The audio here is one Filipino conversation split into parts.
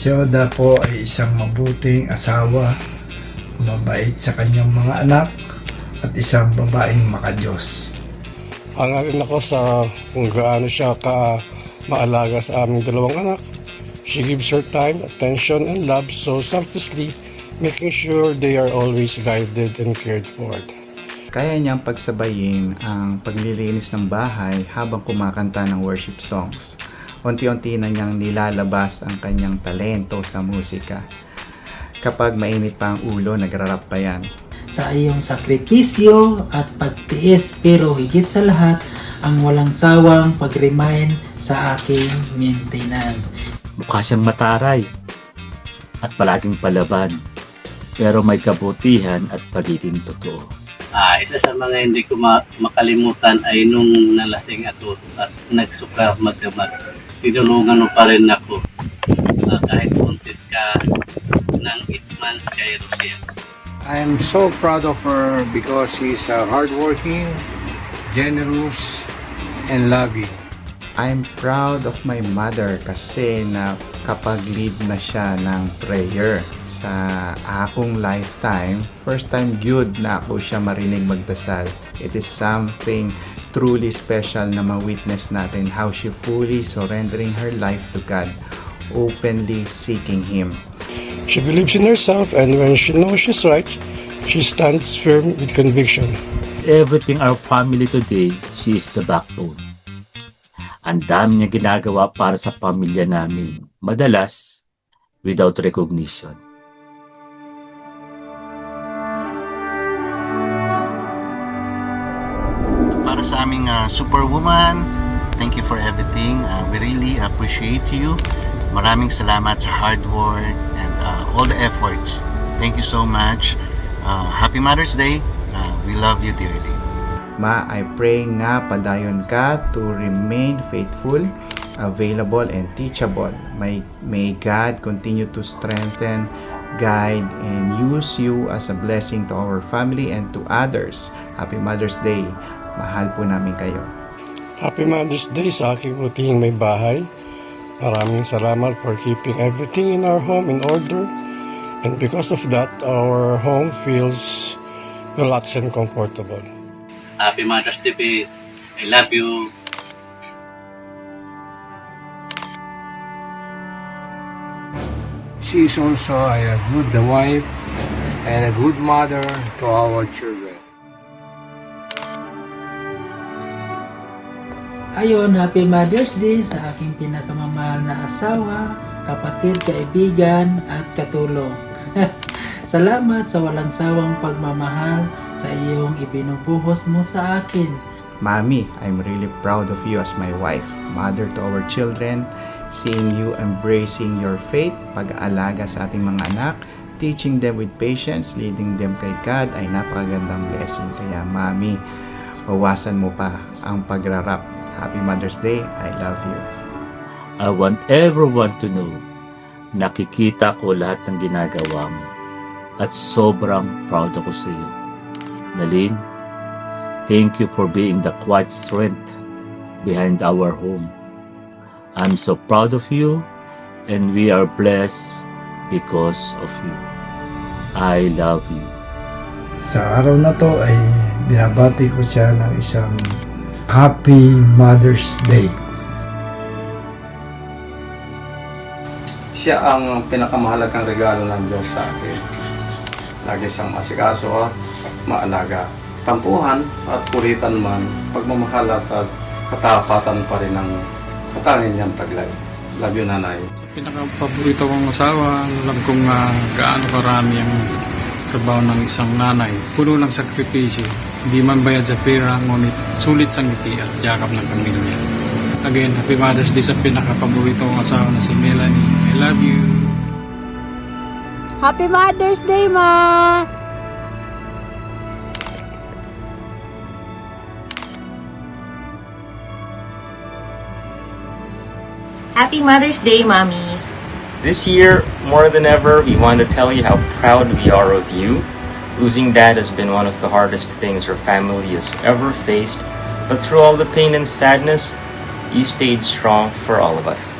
Si Oda po ay isang mabuting asawa, mabait sa kanyang mga anak, at isang babaeng makadiyos. Hangarin ako sa kung gaano siya maalaga sa aming dalawang anak. She gives her time, attention, and love so selflessly, making sure they are always guided and cared for. Kaya niyang pagsabayin ang paglilinis ng bahay habang kumakanta ng worship songs. Unti-unti na niyang nilalabas ang kanyang talento sa musika. Kapag mainit pa ang ulo, nagrarap pa yan. Sa iyong sakripisyo at pagtiis, pero higit sa lahat ang walang sawang pag-remind sa aking maintenance. Mukha siyang mataray at palaging palaban, pero may kabutihan at pagiging totoo. Isa sa mga hindi ko makalimutan ay nung nalasing ako at nagsuka magdamag. Tinulungan mo pa rin ako kahit buntis ka ng 8 months kay Rochelle. I'm so proud of her because she's hardworking, generous, and loving. I'm proud of my mother kasi kapag lead na siya ng prayer sa akong lifetime, first time good na ako siya marinig magdasal. It is something truly special na ma-witness natin how she fully surrendering her life to God, openly seeking Him. She believes in herself, and when she knows she's right, she stands firm with conviction. Everything our family today, she is the backbone. Ang dami niya ginagawa para sa pamilya namin, madalas without recognition. Para sa aming superwoman, thank you for everything. We really appreciate you. Maraming salamat sa hard work and all the efforts. Thank you so much. Happy Mother's Day. We love you dearly. Ma, I pray nga padayon ka to remain faithful, available, and teachable. May God continue to strengthen, guide, and use you as a blessing to our family and to others. Happy Mother's Day. Mahal po namin kayo. Happy Mother's Day sa aking butihing may bahay. Maraming salamat for keeping everything in our home in order. And because of that, our home feels relaxed and comfortable. Happy Mother's Day, babe. I love you. She is also a good wife and a good mother to our children. Ayon, Happy Mother's Day sa aking pinakamamahal na asawa, kapatid, kaibigan, at katulong. Salamat sa walang sawang pagmamahal sa iyong ibinubuhos mo sa akin. Mami, I'm really proud of you as my wife, mother to our children, seeing you embracing your faith, pag-aalaga sa ating mga anak, teaching them with patience, leading them kay God ay napakagandang blessing. Kaya Mami, bawasan mo pa ang pagrarap. Happy Mother's Day, I love you. I want everyone to know, nakikita ko lahat ng ginagawa mo at sobrang proud ako sa iyo. Nalin, thank you for being the quiet strength behind our home. I'm so proud of you and we are blessed because of you. I love you. Sa araw na to ay binabati ko siya ng isang Happy Mother's Day. Siya ang pinakamahalagang regalo ng Diyos sa akin. Lagi siyang masikaso at maalaga. Tampuhan at kulitan man, pagmamahal at katapatan pa rin ang katangin niyang taglay. Love you, Nanay. Pinaka-paborito kong asawa, alam kong gaano karami ang trabaho ng isang nanay. Puno ng sakripisyo. Hindi man bayad sa pera, ngunit sulit sa ngiti at yakap ng pamilya. Again, Happy Mother's Day sa pinaka-paborito kong asawa na si Melanie. I love you. Happy Mother's Day, Ma! Happy Mother's Day, Mommy! This year, more than ever, we want to tell you how proud we are of you. Losing Dad has been one of the hardest things our family has ever faced, but through all the pain and sadness, you stayed strong for all of us.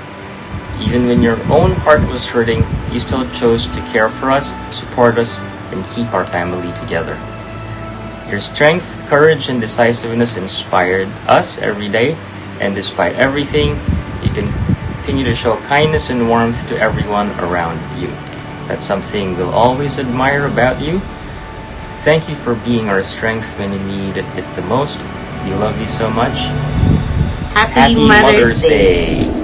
Even when your own heart was hurting, you still chose to care for us, support us, and keep our family together. Your strength, courage, and decisiveness inspired us every day, and despite everything, you continue to show kindness and warmth to everyone around you. That's something we'll always admire about you. Thank you for being our strength when you need it the most. We love you so much. Happy Mother's Day.